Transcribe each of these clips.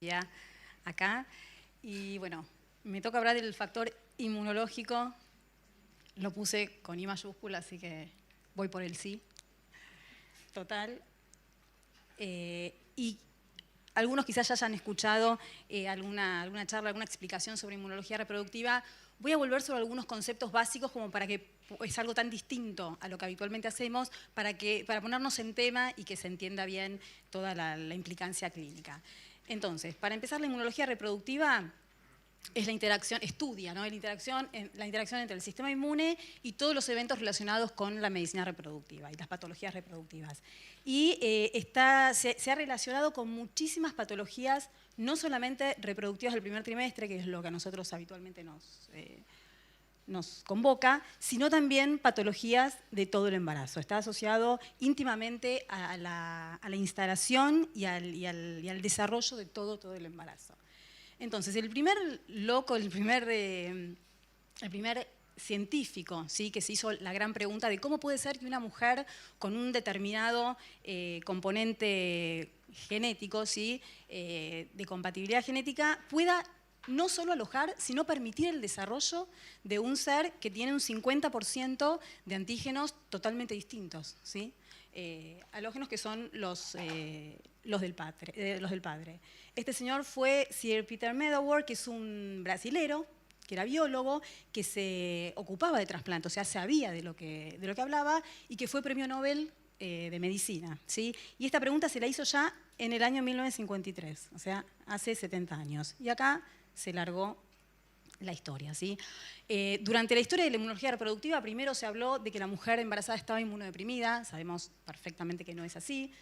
ya acá. Y bueno, me toca hablar del factor inmunológico. Lo puse con I mayúscula, así que voy por el sí. Total. Y algunos quizás ya hayan escuchado alguna charla, alguna explicación sobre inmunología reproductiva. Voy a volver sobre algunos conceptos básicos como para que es algo tan distinto a lo que habitualmente hacemos, para ponernos en tema y que se entienda bien toda la implicancia clínica. Entonces, para empezar, la inmunología reproductiva es la interacción, estudia, ¿no? la interacción entre el sistema inmune y todos los eventos relacionados con la medicina reproductiva y las patologías reproductivas. Y se ha relacionado con muchísimas patologías, no solamente reproductivas del primer trimestre, que es lo que a nosotros habitualmente nos convoca, sino también patologías de todo el embarazo. Está asociado íntimamente a la instalación y al desarrollo de todo el embarazo. Entonces, el primer científico, ¿sí?, que se hizo la gran pregunta de cómo puede ser que una mujer con un determinado componente genético, ¿sí?, de compatibilidad genética, pueda no solo alojar, sino permitir el desarrollo de un ser que tiene un 50% de antígenos totalmente distintos, ¿sí? Halógenos que son los del padre. Este señor fue Sir Peter Meadoworth, que es un brasilero, que era biólogo, que se ocupaba de trasplante, o sea, sabía de lo que hablaba y que fue premio Nobel de medicina, ¿sí? Y esta pregunta se la hizo ya en el año 1953, o sea, hace 70 años. Y acá se largó la historia, ¿sí? Durante la historia de la inmunología reproductiva, primero se habló de que la mujer embarazada estaba inmunodeprimida, sabemos perfectamente que no es así.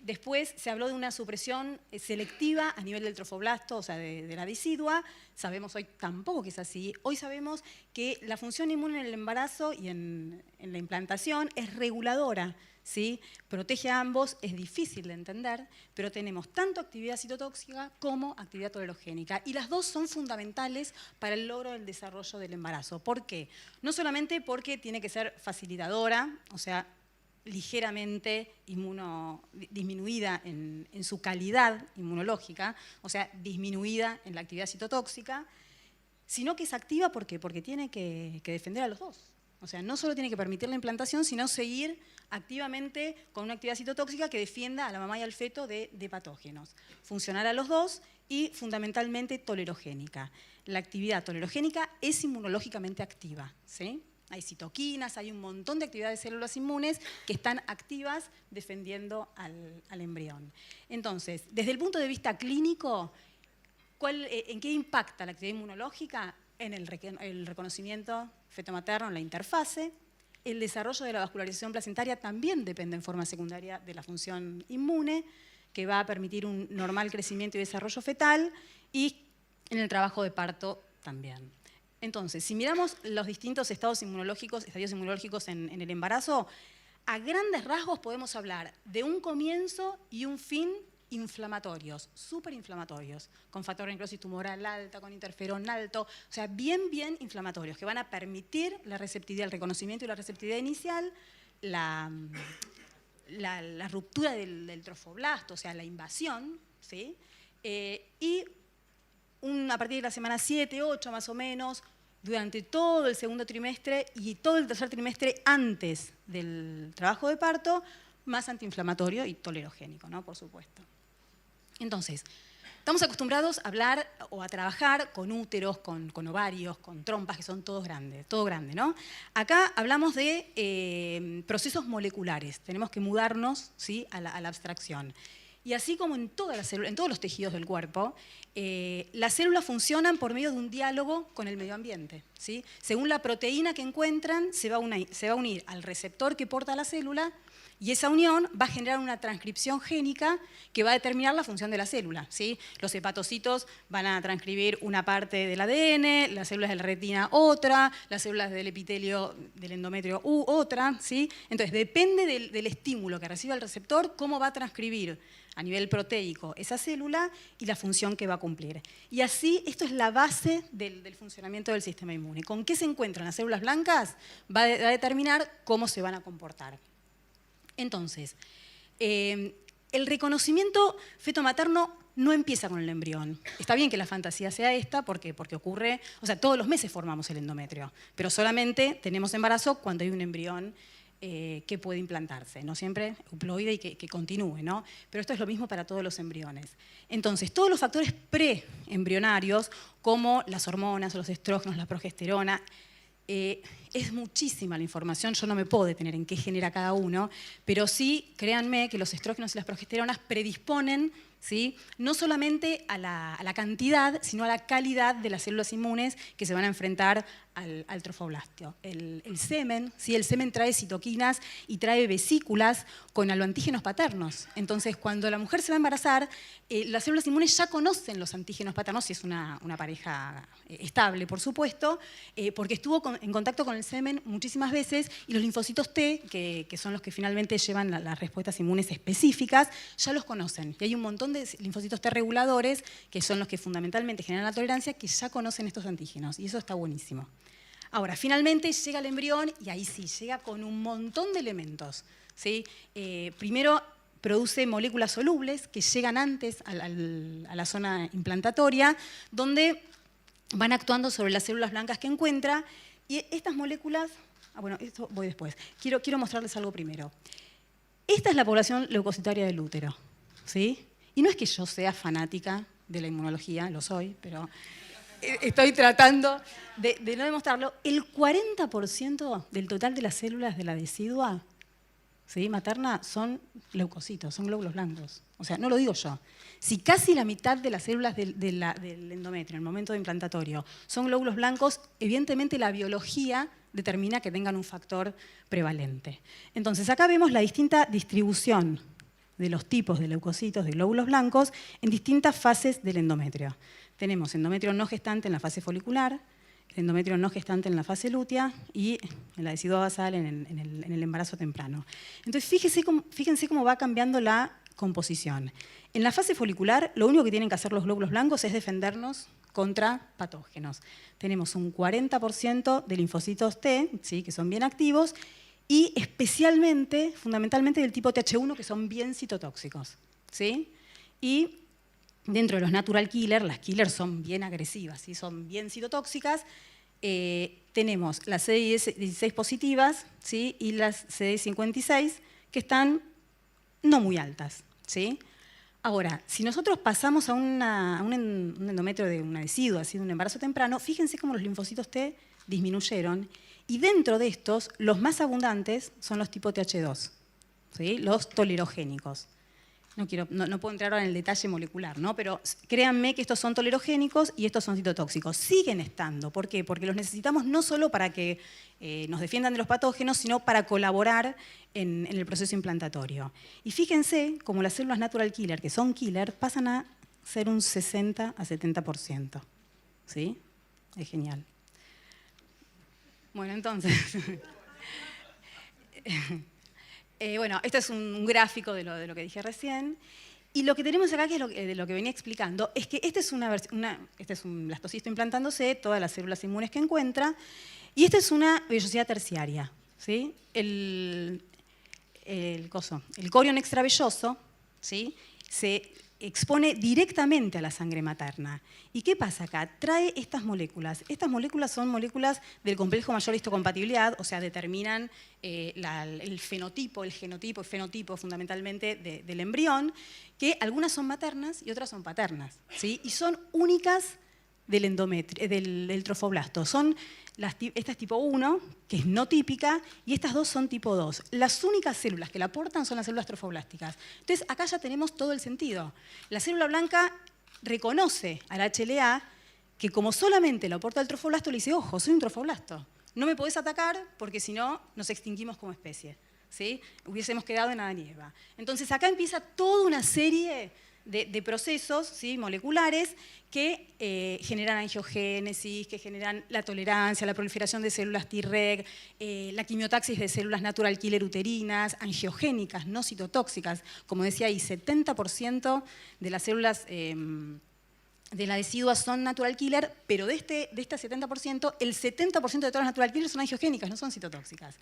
Después se habló de una supresión selectiva a nivel del trofoblasto, o sea, de la decidua. Sabemos hoy tampoco que es así. Hoy sabemos que la función inmune en el embarazo y en la implantación es reguladora, ¿sí? Protege a ambos, es difícil de entender, pero tenemos tanto actividad citotóxica como actividad tolerogénica. Y las dos son fundamentales para el logro del desarrollo del embarazo. ¿Por qué? No solamente porque tiene que ser facilitadora, o sea, ligeramente disminuida en su calidad inmunológica, o sea, disminuida en la actividad citotóxica, sino que es activa ¿por qué? Porque tiene que defender a los dos. O sea, no solo tiene que permitir la implantación, sino seguir activamente con una actividad citotóxica que defienda a la mamá y al feto de patógenos. Funcional a los dos y fundamentalmente tolerogénica. La actividad tolerogénica es inmunológicamente activa, ¿sí? Hay citoquinas, hay un montón de actividades de células inmunes que están activas defendiendo al embrión. Entonces, desde el punto de vista clínico, ¿en qué impacta la actividad inmunológica? En el reconocimiento feto-materno, en la interfase. El desarrollo de la vascularización placentaria también depende en forma secundaria de la función inmune, que va a permitir un normal crecimiento y desarrollo fetal, y en el trabajo de parto también. Entonces, si miramos los distintos estadios inmunológicos en el embarazo, a grandes rasgos podemos hablar de un comienzo y un fin inflamatorios, superinflamatorios, con factor de necrosis tumoral alta, con interferón alto, o sea, bien inflamatorios, que van a permitir la receptividad, el reconocimiento y la receptividad inicial, la ruptura del trofoblasto, o sea, la invasión, ¿sí? Y a partir de la semana 7, 8 más o menos, durante todo el segundo trimestre y todo el tercer trimestre antes del trabajo de parto, más antiinflamatorio y tolerogénico, ¿no? Por supuesto. Entonces, estamos acostumbrados a hablar o a trabajar con úteros, con ovarios, con trompas, que son todo grande, ¿no? Acá hablamos de procesos moleculares, tenemos que mudarnos, ¿sí?, a la abstracción. Y así como en todos los tejidos del cuerpo, las células funcionan por medio de un diálogo con el medio ambiente, ¿sí? Según la proteína que encuentran, se va a unir al receptor que porta la célula, y esa unión va a generar una transcripción génica que va a determinar la función de la célula, ¿sí? Los hepatocitos van a transcribir una parte del ADN, las células de la retina otra, las células del epitelio del endometrio otra, ¿sí? Entonces, depende del estímulo que reciba el receptor, cómo va a transcribir a nivel proteico esa célula y la función que va a cumplir. Y así, esto es la base del funcionamiento del sistema inmune. Con qué se encuentran las células blancas va a determinar cómo se van a comportar. Entonces, el reconocimiento feto-materno no empieza con el embrión. Está bien que la fantasía sea esta, porque ocurre, o sea, todos los meses formamos el endometrio, pero solamente tenemos embarazo cuando hay un embrión que puede implantarse, no siempre euploide y que continúe, ¿no? Pero esto es lo mismo para todos los embriones. Entonces, todos los factores preembrionarios, como las hormonas, los estrógenos, la progesterona, es muchísima la información, yo no me puedo detener en qué genera cada uno, pero sí, créanme que los estrógenos y las progesteronas predisponen, ¿sí?, no solamente a la cantidad, sino a la calidad de las células inmunes que se van a enfrentar al trofoblasto. El semen, ¿sí?, el semen trae citoquinas y trae vesículas con aloantígenos paternos. Entonces, cuando la mujer se va a embarazar, las células inmunes ya conocen los antígenos paternos, si es una pareja estable, por supuesto, porque estuvo en contacto con el semen muchísimas veces, y los linfocitos T, que son los que finalmente llevan las respuestas inmunes específicas, ya los conocen. Y hay un montón de linfocitos T reguladores, que son los que fundamentalmente generan la tolerancia, que ya conocen estos antígenos, y eso está buenísimo. Ahora, finalmente llega el embrión, y ahí sí, llega con un montón de elementos, ¿sí? Primero, produce moléculas solubles que llegan antes a la zona implantatoria, donde van actuando sobre las células blancas que encuentra, y estas moléculas, bueno, esto voy después, quiero mostrarles algo primero. Esta es la población leucocitaria del útero, ¿sí? Y no es que yo sea fanática de la inmunología, lo soy, pero estoy tratando de no demostrarlo. El 40% del total de las células de la decidua, ¿sí?, materna, son leucocitos, son glóbulos blancos. O sea, no lo digo yo. Si casi la mitad de las células del endometrio en el momento de implantatorio son glóbulos blancos, evidentemente la biología determina que tengan un factor prevalente. Entonces, acá vemos la distinta distribución de los tipos de leucocitos, de glóbulos blancos, en distintas fases del endometrio. Tenemos endometrio no gestante en la fase folicular, el endometrio no gestante en la fase lútea y en la decidua basal en el embarazo temprano. Entonces, fíjense cómo va cambiando la composición. En la fase folicular, lo único que tienen que hacer los glóbulos blancos es defendernos contra patógenos. Tenemos un 40% de linfocitos T, ¿sí?, que son bien activos, y especialmente, fundamentalmente, del tipo Th1, que son bien citotóxicos, ¿sí? Y dentro de los natural killers, las killers son bien agresivas, ¿sí?, son bien citotóxicas. Tenemos las CD16 positivas, ¿sí?, y las CD56, que están no muy altas, ¿sí? Ahora, si nosotros pasamos a un endometrio de una decidua, ¿sí?, de un embarazo temprano, fíjense cómo los linfocitos T disminuyeron, y dentro de estos, los más abundantes son los tipo Th2, ¿sí?, los tolerogénicos. No puedo entrar ahora en el detalle molecular, ¿no?, pero créanme que estos son tolerogénicos y estos son citotóxicos. Siguen estando. ¿Por qué? Porque los necesitamos no solo para que nos defiendan de los patógenos, sino para colaborar en el proceso implantatorio. Y fíjense cómo las células natural killer, que son killer, pasan a ser un 60 a 70%. ¿Sí? Es genial. Bueno, entonces... bueno, este es un gráfico de lo que dije recién. Y lo que tenemos acá, que es de lo que venía explicando, es que este es un blastocisto implantándose, todas las células inmunes que encuentra, y esta es una vellosidad terciaria, ¿sí? El corion extravelloso, ¿sí?, se expone directamente a la sangre materna. ¿Y qué pasa acá? Trae estas moléculas. Estas moléculas son moléculas del complejo mayor histocompatibilidad, o sea, determinan el fenotipo, el genotipo y fenotipo fundamentalmente del embrión, que algunas son maternas y otras son paternas, ¿sí?, y son únicas del endometrio, del trofoblasto. Esta es tipo 1, que es no típica, y estas dos son tipo 2. Las únicas células que la aportan son las células trofoblásticas. Entonces, acá ya tenemos todo el sentido. La célula blanca reconoce al HLA que como solamente lo aporta el trofoblasto, le dice, ojo, soy un trofoblasto. No me podés atacar porque si no nos extinguimos como especie, ¿sí? Hubiésemos quedado en Adán y Eva. Entonces, acá empieza toda una serie de procesos, ¿sí?, moleculares que generan angiogénesis, que generan la tolerancia, la proliferación de células Treg, la quimiotaxis de células natural killer uterinas, angiogénicas, no citotóxicas. Como decía ahí, 70% de las células de la decidua son natural killer, pero de este 70%, el 70% de todas las natural killers son angiogénicas, no son citotóxicas.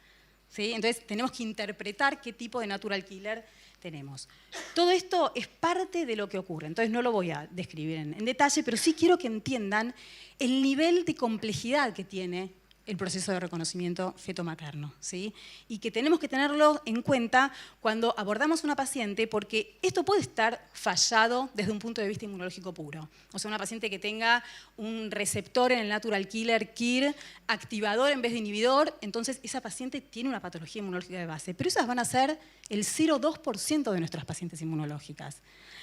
¿sí? Entonces tenemos que interpretar qué tipo de natural killer tenemos. Todo esto es parte de lo que ocurre, entonces no lo voy a describir en detalle, pero sí quiero que entiendan el nivel de complejidad que tiene el proceso de reconocimiento feto-materno, ¿sí? Y que tenemos que tenerlo en cuenta cuando abordamos a una paciente, porque esto puede estar fallado desde un punto de vista inmunológico puro. O sea, una paciente que tenga un receptor en el natural killer KIR activador en vez de inhibidor, entonces esa paciente tiene una patología inmunológica de base. Pero esas van a ser el 0,2% de nuestras pacientes inmunológicas.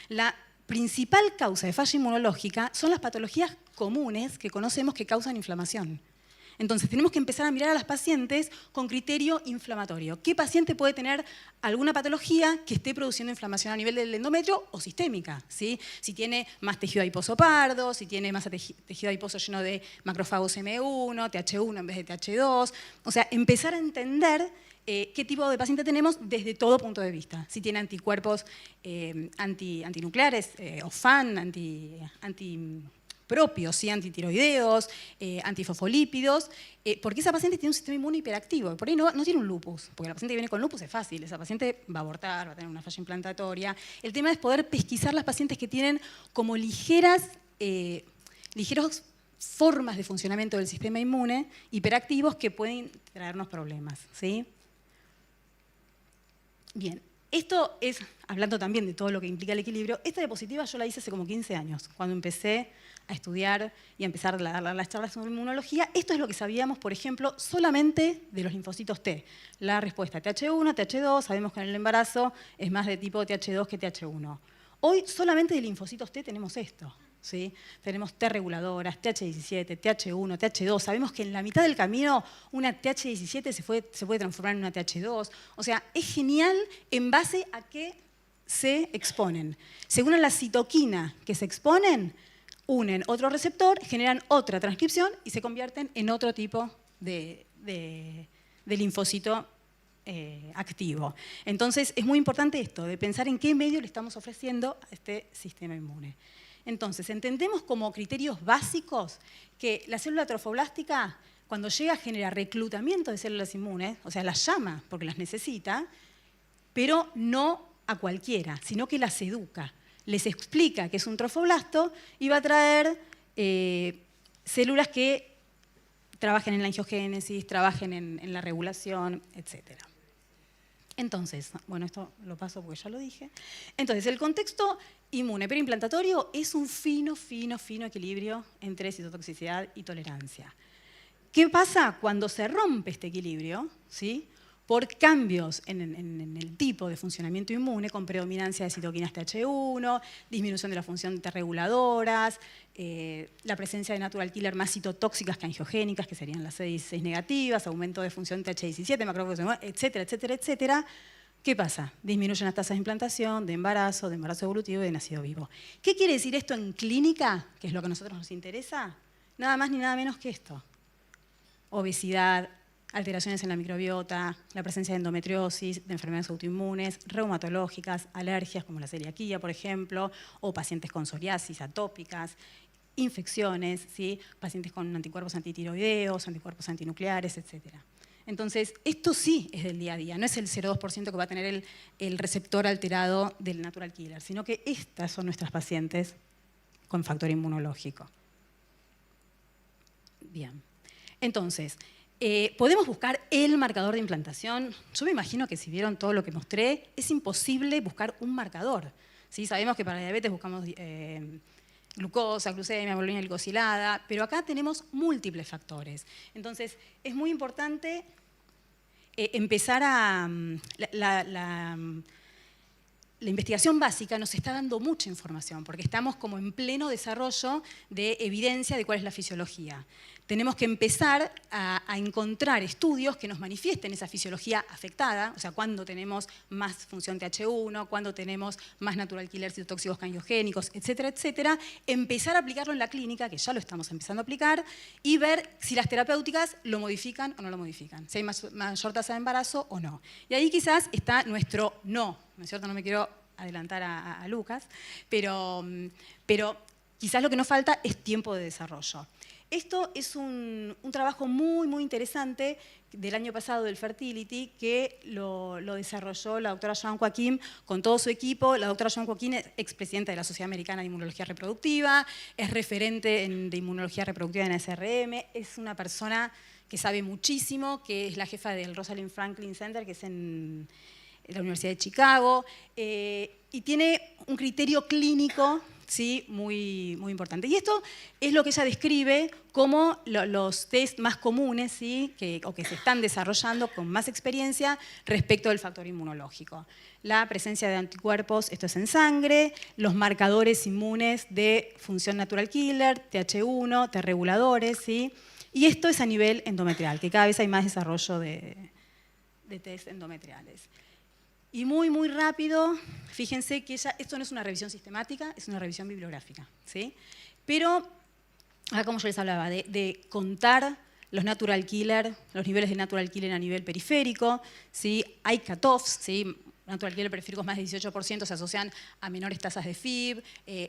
La principal causa de falla inmunológica son las patologías comunes que conocemos que causan inflamación. Entonces, tenemos que empezar a mirar a las pacientes con criterio inflamatorio. ¿Qué paciente puede tener alguna patología que esté produciendo inflamación a nivel del endometrio o sistémica? ¿Sí? Si tiene más tejido adiposo pardo, si tiene más tejido adiposo lleno de macrófagos M1, TH1 en vez de TH2. O sea, empezar a entender qué tipo de paciente tenemos desde todo punto de vista. Si tiene anticuerpos antinucleares, o FAN, propios, ¿sí? Antitiroideos, antifosfolípidos, porque esa paciente tiene un sistema inmune hiperactivo. Por ahí no tiene un lupus, porque la paciente que viene con lupus es fácil, esa paciente va a abortar, va a tener una falla implantatoria. El tema es poder pesquisar las pacientes que tienen como ligeras formas de funcionamiento del sistema inmune hiperactivos que pueden traernos problemas, ¿sí? Bien. Esto es, hablando también de todo lo que implica el equilibrio, esta diapositiva yo la hice hace como 15 años, cuando empecé a estudiar y a empezar a dar las charlas sobre inmunología. Esto es lo que sabíamos, por ejemplo, solamente de los linfocitos T. La respuesta TH1, TH2, sabemos que en el embarazo es más de tipo TH2 que TH1. Hoy solamente de linfocitos T tenemos esto. ¿Sí? Tenemos T reguladoras, TH17, TH1, TH2. Sabemos que en la mitad del camino una TH17 se puede transformar en una TH2. O sea, es genial en base a qué se exponen. Según la citoquina que se exponen, unen otro receptor, generan otra transcripción y se convierten en otro tipo de linfocito activo. Entonces, es muy importante esto, de pensar en qué medio le estamos ofreciendo a este sistema inmune. Entonces, entendemos como criterios básicos que la célula trofoblástica, cuando llega, genera reclutamiento de células inmunes, o sea, las llama porque las necesita, pero no a cualquiera, sino que las educa. Les explica que es un trofoblasto y va a traer células que trabajen en la angiogénesis, trabajen en la regulación, etc. Entonces, bueno, esto lo paso porque ya lo dije. Entonces, el contexto inmune preimplantatorio es un fino equilibrio entre citotoxicidad y tolerancia. ¿Qué pasa cuando se rompe este equilibrio? ¿Sí? Por cambios en el tipo de funcionamiento inmune, con predominancia de citoquinas TH1, disminución de la función de T reguladoras, la presencia de natural killer más citotóxicas que angiogénicas, que serían las CD16 negativas, aumento de función TH17, macrófagos, etcétera, etcétera, etcétera. ¿Qué pasa? Disminuyen las tasas de implantación, de embarazo evolutivo y de nacido vivo. ¿Qué quiere decir esto en clínica? Que es lo que a nosotros nos interesa. Nada más ni nada menos que esto. Obesidad, alteraciones en la microbiota, la presencia de endometriosis, de enfermedades autoinmunes, reumatológicas, alergias como la celiaquía, por ejemplo, o pacientes con psoriasis atópicas, infecciones, ¿sí? Pacientes con anticuerpos antitiroideos, anticuerpos antinucleares, etc. Entonces, esto sí es del día a día, no es el 0,2% que va a tener el receptor alterado del natural killer, sino que estas son nuestras pacientes con factor inmunológico. Bien, entonces, podemos buscar el marcador de implantación. Yo me imagino que si vieron todo lo que mostré, es imposible buscar un marcador. ¿Sí? Sabemos que para la diabetes buscamos glucosa, glucemia, hemoglobina glicosilada, pero acá tenemos múltiples factores. Entonces, es muy importante empezar a... La investigación básica nos está dando mucha información, porque estamos como en pleno desarrollo de evidencia de cuál es la fisiología. Tenemos que empezar a encontrar estudios que nos manifiesten esa fisiología afectada, o sea, cuándo tenemos más función TH1, cuándo tenemos más natural killer citotóxicos que angiogénicos, etcétera, etcétera. Empezar a aplicarlo en la clínica, que ya lo estamos empezando a aplicar, y ver si las terapéuticas lo modifican o no lo modifican, si hay mayor tasa de embarazo o no. Y ahí quizás está nuestro ¿no es cierto? No me quiero adelantar a Lucas, pero quizás lo que nos falta es tiempo de desarrollo. esto es un trabajo muy, muy interesante del año pasado del Fertility, que lo desarrolló la doctora Joan Joaquim con todo su equipo. La doctora Joan Joaquim es expresidenta de la Sociedad Americana de Inmunología Reproductiva, es referente de inmunología reproductiva en SRM, es una persona que sabe muchísimo, que es la jefa del Rosalind Franklin Center, que es en la Universidad de Chicago, y tiene un criterio clínico, ¿sí?, muy, muy importante. Y esto es lo que ella describe como los test más comunes, ¿sí?, o que se están desarrollando con más experiencia respecto del factor inmunológico. La presencia de anticuerpos, esto es en sangre, los marcadores inmunes de función natural killer, TH1, T reguladores, ¿sí?, y esto es a nivel endometrial, que cada vez hay más desarrollo de test endometriales. Y muy, muy rápido, fíjense que esto no es una revisión sistemática, es una revisión bibliográfica, ¿sí? Pero, como yo les hablaba, de contar los natural killer, los niveles de natural killer a nivel periférico, ¿sí? Hay cutoffs, ¿sí? Natural killer periféricos más del 18% se asocian a menores tasas de FIB,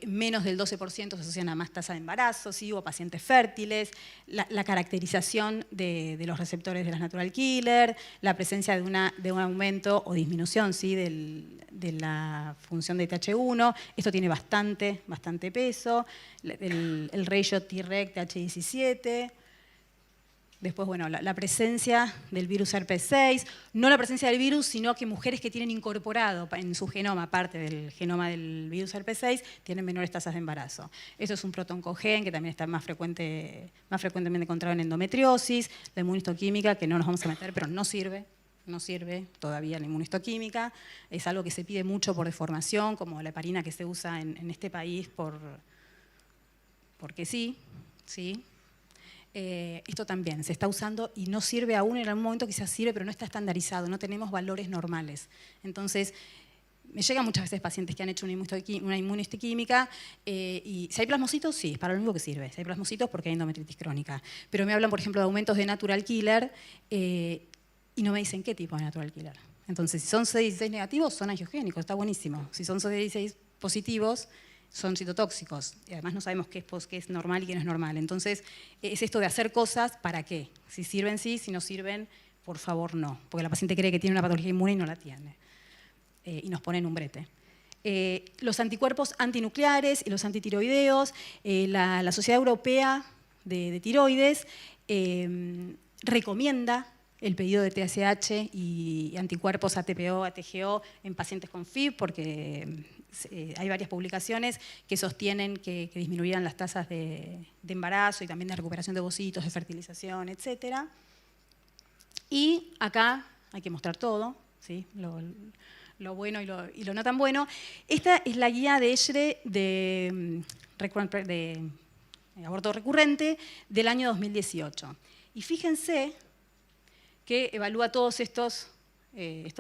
menos del 12% se asocian a más tasas de embarazo, ¿sí?, o pacientes fértiles, la caracterización de los receptores de las natural killer, la presencia de un aumento o disminución, ¿sí?, de la función de TH1, esto tiene bastante peso, el ratio Treg TH17. Después, bueno, la presencia del virus herpes 6, no la presencia del virus, sino que mujeres que tienen incorporado en su genoma, parte del genoma del virus herpes 6, tienen menores tasas de embarazo. Esto es un protoncogen que también está más frecuentemente encontrado en endometriosis, la inmunistoquímica, que no nos vamos a meter, pero no sirve todavía la inmunistoquímica, es algo que se pide mucho por deformación, como la heparina que se usa en este país porque sí, ¿sí? Esto también se está usando y no sirve aún, en algún momento quizás sirve, pero no está estandarizado, no tenemos valores normales. Entonces, me llegan muchas veces pacientes que han hecho una inmunistoquímica y si hay plasmocitos, sí, es para lo único que sirve. Si hay plasmocitos, porque hay endometritis crónica. Pero me hablan, por ejemplo, de aumentos de natural killer y no me dicen qué tipo de natural killer. Entonces, si son CD16 negativos, son angiogénicos, está buenísimo. Si son CD16 positivos, son citotóxicos. Y además no sabemos qué es normal y qué no es normal. Entonces, es esto de hacer cosas, ¿para qué? Si sirven, sí, si no sirven, por favor, no. Porque la paciente cree que tiene una patología inmune y no la tiene. Y nos ponen un brete. Los anticuerpos antinucleares y los antitiroideos, la Sociedad Europea de Tiroides recomienda el pedido de TSH y anticuerpos ATPO, ATGO en pacientes con FIB, porque hay varias publicaciones que sostienen que disminuirán las tasas de embarazo y también de recuperación de ovocitos, de fertilización, etc. Y acá hay que mostrar todo, ¿sí?, lo bueno y lo no tan bueno. Esta es la guía de ESHRE de aborto recurrente del año 2018. Y fíjense que evalúa todos estos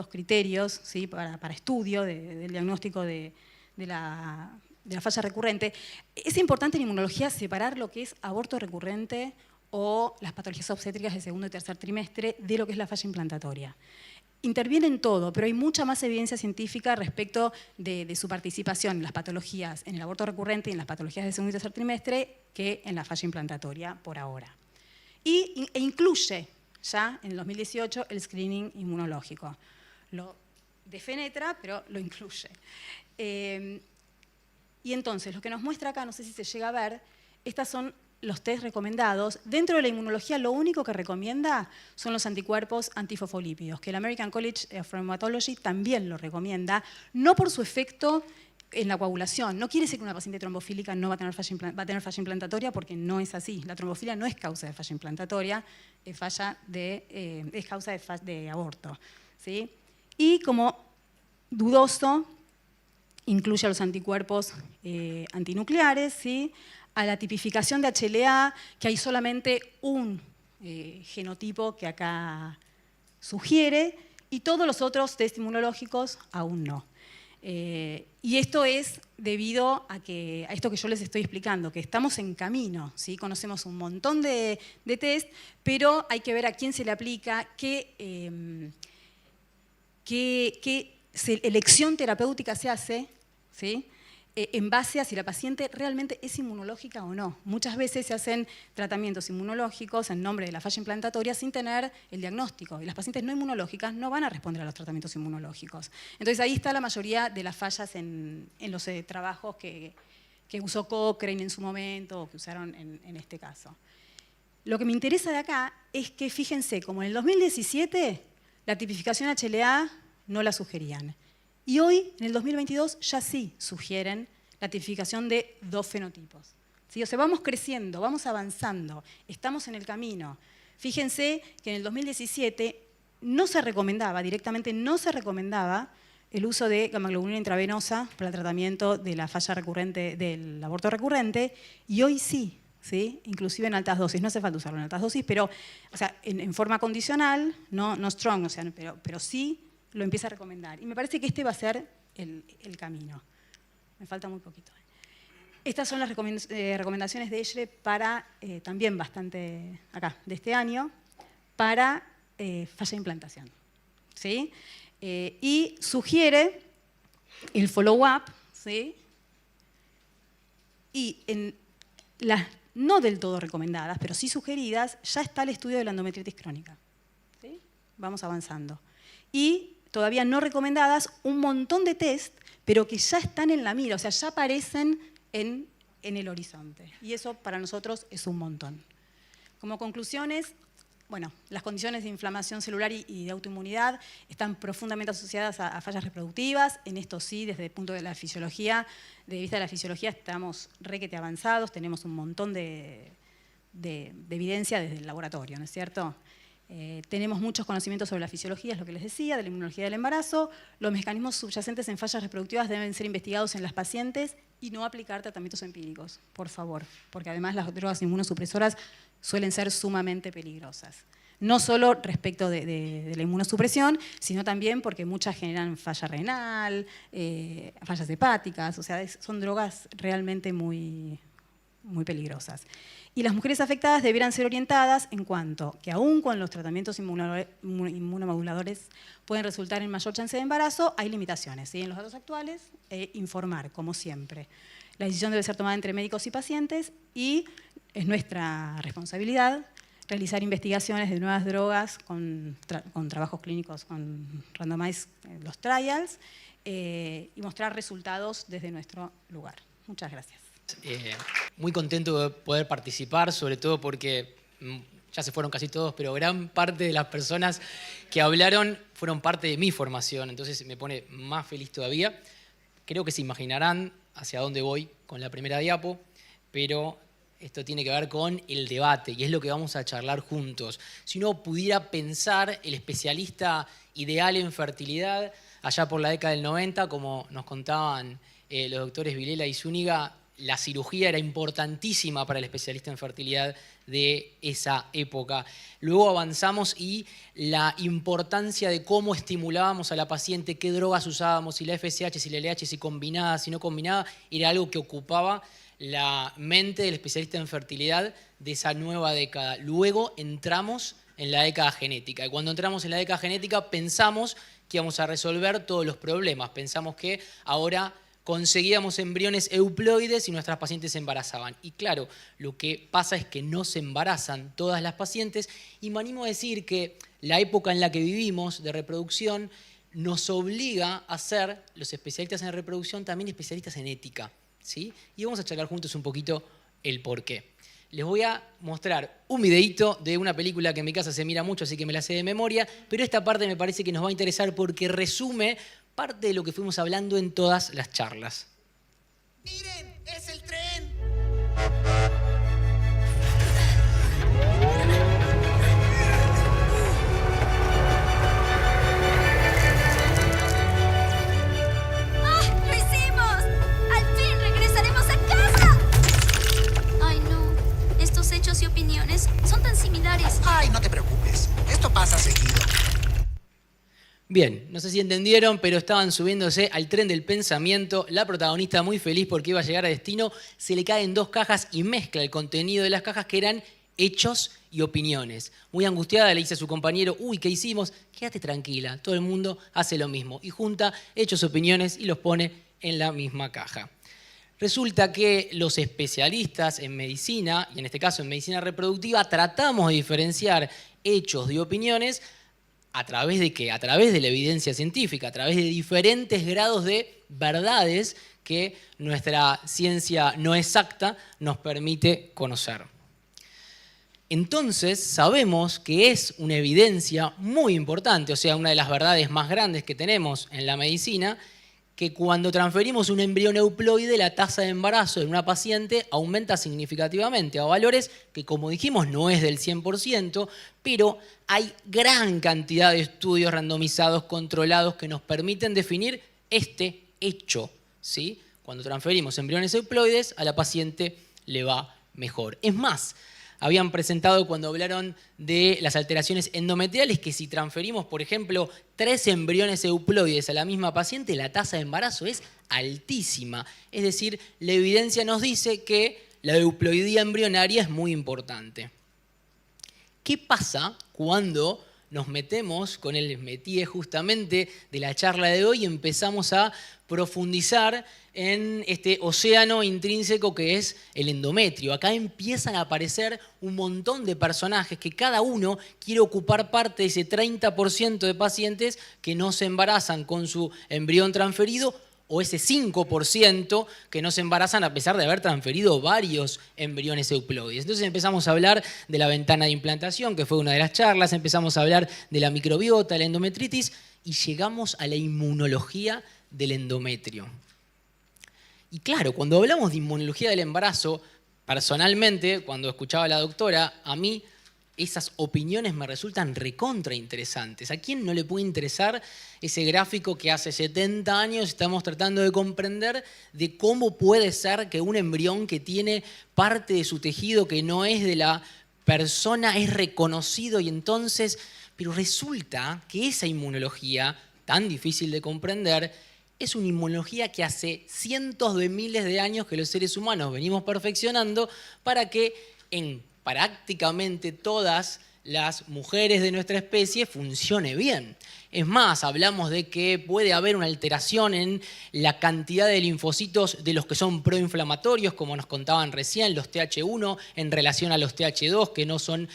criterios, ¿sí?, para estudio del diagnóstico de la falla recurrente. Es importante en inmunología separar lo que es aborto recurrente o las patologías obstétricas de segundo y tercer trimestre de lo que es la falla implantatoria. Interviene en todo, pero hay mucha más evidencia científica respecto de su participación en las patologías, en el aborto recurrente y en las patologías de segundo y tercer trimestre que en la falla implantatoria por ahora. E incluye ya en el 2018 el screening inmunológico. Lo defenetra, pero lo incluye. Y entonces, lo que nos muestra acá, no sé si se llega a ver, estas son los test recomendados. Dentro de la inmunología, lo único que recomienda son los anticuerpos antifosfolípidos, que el American College of Rheumatology también lo recomienda, no por su efecto en la coagulación. No quiere decir que una paciente trombofílica no va a tener falla implantatoria, porque no es así. La trombofilia no es causa de falla implantatoria, es causa de aborto, ¿sí? Y como dudoso, incluye a los anticuerpos antinucleares, ¿sí?, a la tipificación de HLA, que hay solamente un genotipo que acá sugiere, y todos los otros test inmunológicos aún no. Y esto es debido a esto que yo les estoy explicando, que estamos en camino, ¿sí? Conocemos un montón de test, pero hay que ver a quién se le aplica, qué elección terapéutica se hace, ¿sí? en base a si la paciente realmente es inmunológica o no. Muchas veces se hacen tratamientos inmunológicos en nombre de la falla implantatoria sin tener el diagnóstico, y las pacientes no inmunológicas no van a responder a los tratamientos inmunológicos. Entonces ahí está la mayoría de las fallas en los trabajos que usó Cochrane en su momento o que usaron en este caso. Lo que me interesa de acá es que, fíjense, como en el 2017 la tipificación HLA no la sugerían. Y hoy, en el 2022, ya sí sugieren la tipificación de 2 fenotipos. ¿Sí? O sea, vamos creciendo, vamos avanzando, estamos en el camino. Fíjense que en el 2017 no se recomendaba, directamente no se recomendaba el uso de gammaglobulina intravenosa para el tratamiento de la falla recurrente, del aborto recurrente, y hoy sí, ¿sí? Inclusive en altas dosis. No hace falta usarlo en altas dosis, pero o sea, en forma condicional, no strong, o sea, pero sí lo empieza a recomendar. Y me parece que este va a ser el camino. Me falta muy poquito. Estas son las recomendaciones de ESHRE para, también bastante acá, de este año, para falla de implantación. ¿Sí? Y sugiere el follow-up, ¿sí? Y en las no del todo recomendadas, pero sí sugeridas, ya está el estudio de la endometritis crónica. ¿Sí? Vamos avanzando. Y todavía no recomendadas, un montón de test, pero que ya están en la mira, o sea, ya aparecen en el horizonte. Y eso para nosotros es un montón. Como conclusiones, bueno, las condiciones de inflamación celular y de autoinmunidad están profundamente asociadas a fallas reproductivas. En esto sí, desde el punto de la fisiología, de vista de la fisiología, estamos requete avanzados, tenemos un montón de evidencia desde el laboratorio, ¿no es cierto? Tenemos muchos conocimientos sobre la fisiología, es lo que les decía, de la inmunología del embarazo. Los mecanismos subyacentes en fallas reproductivas deben ser investigados en las pacientes y no aplicar tratamientos empíricos, por favor, porque además las drogas inmunosupresoras suelen ser sumamente peligrosas. No solo respecto de la inmunosupresión, sino también porque muchas generan falla renal, fallas hepáticas, o sea, son drogas realmente muy peligrosas. Y las mujeres afectadas deberán ser orientadas en cuanto que aún con los tratamientos inmunomoduladores pueden resultar en mayor chance de embarazo, hay limitaciones, ¿sí? En los datos actuales, informar, como siempre. La decisión debe ser tomada entre médicos y pacientes y es nuestra responsabilidad realizar investigaciones de nuevas drogas con trabajos clínicos, con randomized los trials y mostrar resultados desde nuestro lugar. Muchas gracias. Muy contento de poder participar, sobre todo porque ya se fueron casi todos, pero gran parte de las personas que hablaron fueron parte de mi formación, entonces me pone más feliz todavía. Creo que se imaginarán hacia dónde voy con la primera diapo, pero esto tiene que ver con el debate y es lo que vamos a charlar juntos. Si uno pudiera pensar el especialista ideal en fertilidad allá por la década del 90, como nos contaban los doctores Vilela y Zúñiga, la cirugía era importantísima para el especialista en fertilidad de esa época. Luego avanzamos y la importancia de cómo estimulábamos a la paciente, qué drogas usábamos, si la FSH, si la LH, si combinada, si no combinada, era algo que ocupaba la mente del especialista en fertilidad de esa nueva década. Luego entramos en la década genética y cuando entramos en la década genética pensamos que íbamos a resolver todos los problemas. Pensamos que ahora conseguíamos embriones euploides y nuestras pacientes se embarazaban. Y claro, lo que pasa es que no se embarazan todas las pacientes y me animo a decir que la época en la que vivimos de reproducción nos obliga a ser, los especialistas en reproducción, también especialistas en ética, ¿sí? Y vamos a charlar juntos un poquito el porqué. Les voy a mostrar un videíto de una película que en mi casa se mira mucho, así que me la sé de memoria, pero esta parte me parece que nos va a interesar porque resume parte de lo que fuimos hablando en todas las charlas. ¡Miren! ¡Es el tren! ¡Ah! ¡Lo hicimos! ¡Al fin regresaremos a casa! Ay, no. Estos hechos y opiniones son tan similares. Ay, no te preocupes. Esto pasa seguido. Bien, no sé si entendieron, pero estaban subiéndose al tren del pensamiento. La protagonista muy feliz porque iba a llegar a destino, se le caen 2 cajas y mezcla el contenido de las cajas que eran hechos y opiniones. Muy angustiada le dice a su compañero, uy, ¿qué hicimos? Quédate tranquila, todo el mundo hace lo mismo. Y junta hechos, opiniones y los pone en la misma caja. Resulta que los especialistas en medicina, y en este caso en medicina reproductiva, tratamos de diferenciar hechos de opiniones ¿a través de qué? A través de la evidencia científica, a través de diferentes grados de verdades que nuestra ciencia no exacta nos permite conocer. Entonces sabemos que es una evidencia muy importante, o sea, una de las verdades más grandes que tenemos en la medicina, que cuando transferimos un embrión euploide, la tasa de embarazo de una paciente aumenta significativamente a valores que, como dijimos, no es del 100%, pero hay gran cantidad de estudios randomizados, controlados, que nos permiten definir este hecho, ¿sí? Cuando transferimos embriones euploides, a la paciente le va mejor. Es más, habían presentado cuando hablaron de las alteraciones endometriales que si transferimos, por ejemplo, 3 embriones euploides a la misma paciente, la tasa de embarazo es altísima. Es decir, la evidencia nos dice que la euploidía embrionaria es muy importante. ¿Qué pasa cuando nos metemos con el métier justamente de la charla de hoy y empezamos a profundizar en este océano intrínseco que es el endometrio? Acá empiezan a aparecer un montón de personajes que cada uno quiere ocupar parte de ese 30% de pacientes que no se embarazan con su embrión transferido, o ese 5% que no se embarazan a pesar de haber transferido varios embriones euploides. Entonces empezamos a hablar de la ventana de implantación, que fue una de las charlas, empezamos a hablar de la microbiota, la endometritis, y llegamos a la inmunología del endometrio. Y claro, cuando hablamos de inmunología del embarazo, personalmente, cuando escuchaba a la doctora, a mí esas opiniones me resultan recontra interesantes. ¿A quién no le puede interesar ese gráfico que hace 70 años estamos tratando de comprender de cómo puede ser que un embrión que tiene parte de su tejido que no es de la persona es reconocido y entonces, pero resulta que esa inmunología tan difícil de comprender es una inmunología que hace cientos de miles de años que los seres humanos venimos perfeccionando para que en prácticamente todas las mujeres de nuestra especie funcione bien. Es más, hablamos de que puede haber una alteración en la cantidad de linfocitos de los que son proinflamatorios, como nos contaban recién, los TH1 en relación a los TH2, que no son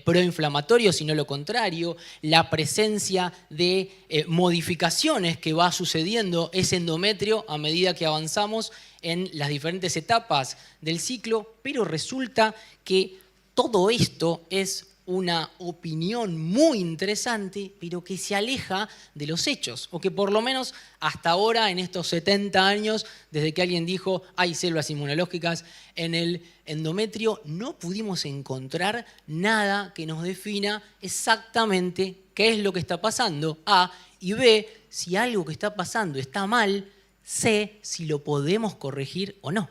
proinflamatorios, sino lo contrario, la presencia de modificaciones que va sucediendo ese endometrio a medida que avanzamos en las diferentes etapas del ciclo, pero resulta que todo esto es una opinión muy interesante, pero que se aleja de los hechos, o que por lo menos hasta ahora, en estos 70 años, desde que alguien dijo hay células inmunológicas en el endometrio, no pudimos encontrar nada que nos defina exactamente qué es lo que está pasando, A, y B, si algo que está pasando está mal, C, si lo podemos corregir o no.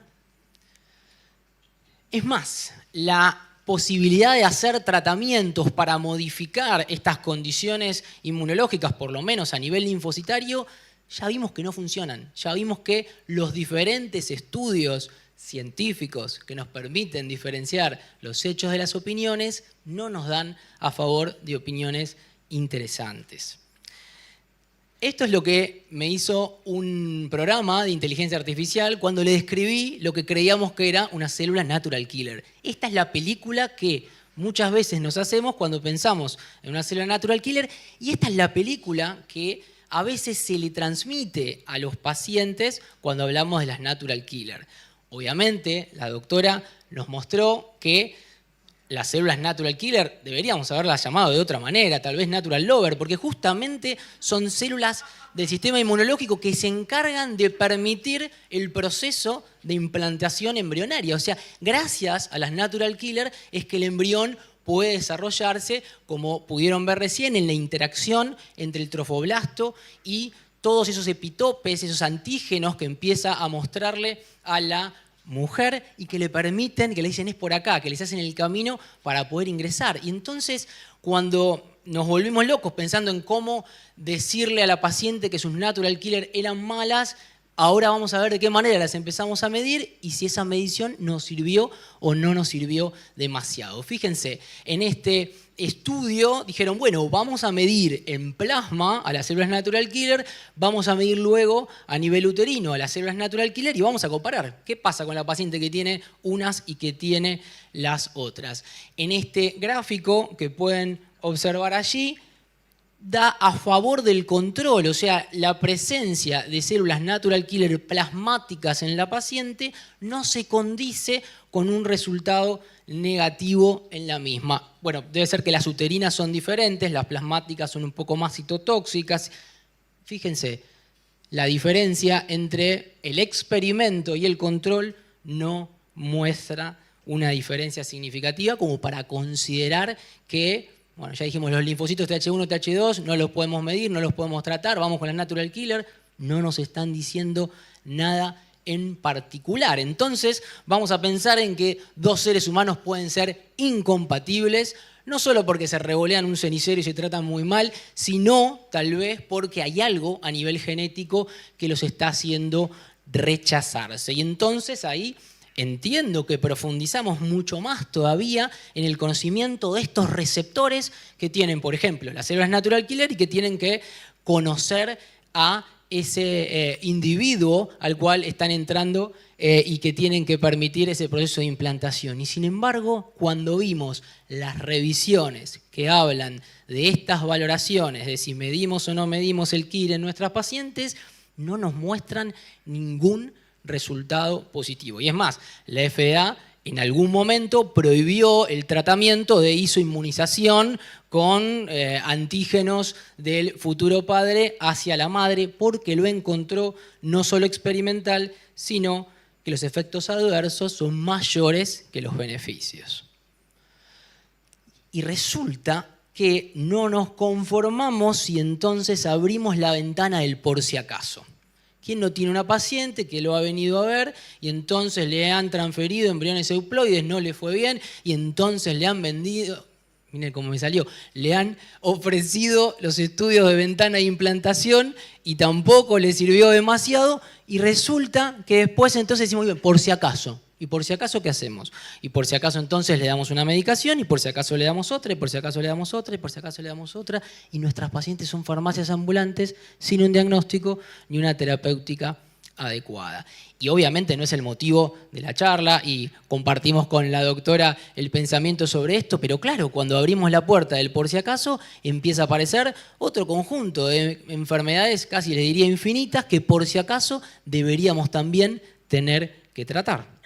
Es más, la posibilidad de hacer tratamientos para modificar estas condiciones inmunológicas, por lo menos a nivel linfocitario, ya vimos que no funcionan. Ya vimos que los diferentes estudios científicos que nos permiten diferenciar los hechos de las opiniones no nos dan a favor de opiniones interesantes. Esto es lo que me hizo un programa de inteligencia artificial cuando le describí lo que creíamos que era una célula natural killer. Esta es la película que muchas veces nos hacemos cuando pensamos en una célula natural killer, y esta es la película que a veces se le transmite a los pacientes cuando hablamos de las natural killer. Obviamente, la doctora nos mostró que las células natural killer deberíamos haberlas llamado de otra manera, tal vez natural lover, porque justamente son células del sistema inmunológico que se encargan de permitir el proceso de implantación embrionaria. O sea, gracias a las natural killer es que el embrión puede desarrollarse, como pudieron ver recién, en la interacción entre el trofoblasto y todos esos epitopes, esos antígenos que empieza a mostrarle a la mujer y que le permiten, que le dicen es por acá, que les hacen el camino para poder ingresar. Y entonces, cuando nos volvimos locos pensando en cómo decirle a la paciente que sus natural killer eran malas, Ahora vamos a ver de qué manera las empezamos a medir y si esa medición nos sirvió o no nos sirvió demasiado. Fíjense, en este estudio dijeron, bueno, vamos a medir en plasma a las células natural killer, vamos a medir luego a nivel uterino a las células natural killer y vamos a comparar qué pasa con la paciente que tiene unas y que tiene las otras. En este gráfico que pueden observar allí, da a favor del control, o sea, la presencia de células natural killer plasmáticas en la paciente no se condice con un resultado negativo en la misma. Bueno, debe ser que las uterinas son diferentes, las plasmáticas son un poco más citotóxicas. Fíjense, la diferencia entre el experimento y el control no muestra una diferencia significativa como para considerar que, bueno, ya dijimos, los linfocitos TH1, TH2, no los podemos medir, no los podemos tratar, vamos con la natural killer, no nos están diciendo nada en particular. Entonces, vamos a pensar en que dos seres humanos pueden ser incompatibles, no solo porque se revolean un cenicero y se tratan muy mal, sino tal vez porque hay algo a nivel genético que los está haciendo rechazarse. Y entonces ahí entiendo que profundizamos mucho más todavía en el conocimiento de estos receptores que tienen, por ejemplo, las células natural killer y que tienen que conocer a ese individuo al cual están entrando y que tienen que permitir ese proceso de implantación. Y sin embargo, cuando vimos las revisiones que hablan de estas valoraciones, de si medimos o no medimos el KIR en nuestras pacientes, no nos muestran ningún resultado positivo. Y es más, la FDA en algún momento prohibió el tratamiento de isoinmunización con antígenos del futuro padre hacia la madre porque lo encontró no solo experimental, sino que los efectos adversos son mayores que los beneficios. Y resulta que no nos conformamos si entonces abrimos la ventana del por si acaso. ¿Quién no tiene una paciente que lo ha venido a ver y entonces le han transferido embriones euploides, no le fue bien y entonces le han vendido, miren cómo me salió, le han ofrecido los estudios de ventana de implantación y tampoco le sirvió demasiado y resulta que después entonces decimos, bien, por si acaso. ¿Y por si acaso qué hacemos? Y por si acaso entonces le damos una medicación, y por si acaso le damos otra, y por si acaso le damos otra, y por si acaso le damos otra, y nuestras pacientes son farmacias ambulantes sin un diagnóstico ni una terapéutica adecuada. Y obviamente no es el motivo de la charla, y compartimos con la doctora el pensamiento sobre esto, pero claro, cuando abrimos la puerta del por si acaso, empieza a aparecer otro conjunto de enfermedades, casi les diría infinitas, que por si acaso deberíamos también tener que tratar.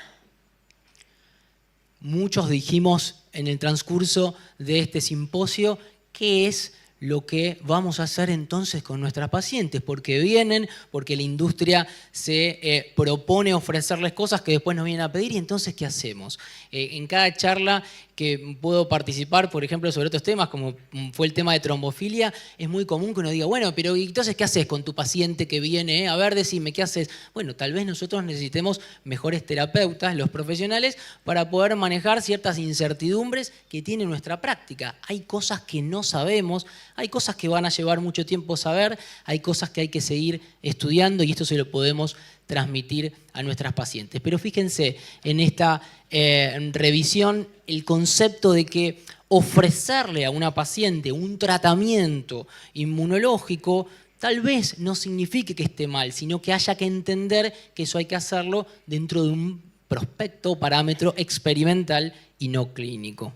Muchos dijimos en el transcurso de este simposio qué es lo que vamos a hacer entonces con nuestras pacientes, porque vienen, porque la industria se propone ofrecerles cosas que después nos vienen a pedir y entonces ¿qué hacemos? En cada charla que puedo participar, por ejemplo, sobre otros temas, como fue el tema de trombofilia, es muy común que uno diga, bueno, pero entonces ¿qué haces con tu paciente que viene? A ver, decime, ¿qué haces? Bueno, tal vez nosotros necesitemos mejores terapeutas, los profesionales, para poder manejar ciertas incertidumbres que tiene nuestra práctica. Hay cosas que no sabemos, hay cosas que van a llevar mucho tiempo saber, hay cosas que hay que seguir estudiando y esto se lo podemos transmitir a nuestras pacientes. Pero fíjense en esta revisión el concepto de que ofrecerle a una paciente un tratamiento inmunológico tal vez no signifique que esté mal, sino que haya que entender que eso hay que hacerlo dentro de un prospecto o parámetro experimental y no clínico.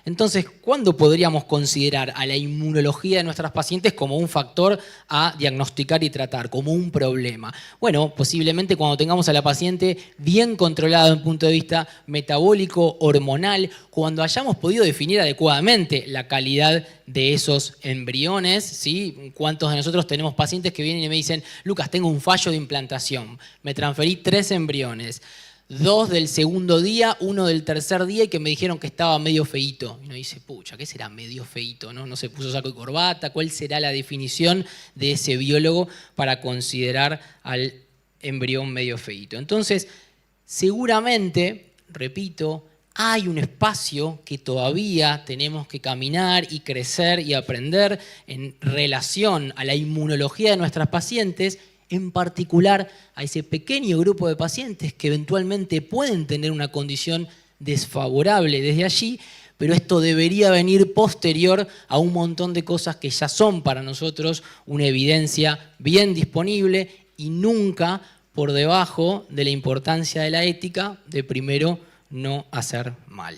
Entonces, ¿cuándo podríamos considerar a la inmunología de nuestras pacientes como un factor a diagnosticar y tratar, como un problema? Bueno, posiblemente cuando tengamos a la paciente bien controlada desde un punto de vista metabólico, hormonal, cuando hayamos podido definir adecuadamente la calidad de esos embriones, ¿sí? ¿Cuántos de nosotros tenemos pacientes que vienen y me dicen, Lucas, tengo un fallo de implantación, me transferí 3 embriones, 2 del segundo día, 1 del tercer día y que me dijeron que estaba medio feíto. Y uno dice, pucha, ¿qué será medio feíto? ¿No se puso saco y corbata? ¿Cuál será la definición de ese biólogo para considerar al embrión medio feíto? Entonces, seguramente, repito, hay un espacio que todavía tenemos que caminar y crecer y aprender en relación a la inmunología de nuestras pacientes en particular a ese pequeño grupo de pacientes que eventualmente pueden tener una condición desfavorable desde allí, pero esto debería venir posterior a un montón de cosas que ya son para nosotros una evidencia bien disponible y nunca por debajo de la importancia de la ética de primero no hacer mal.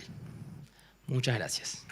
Muchas gracias.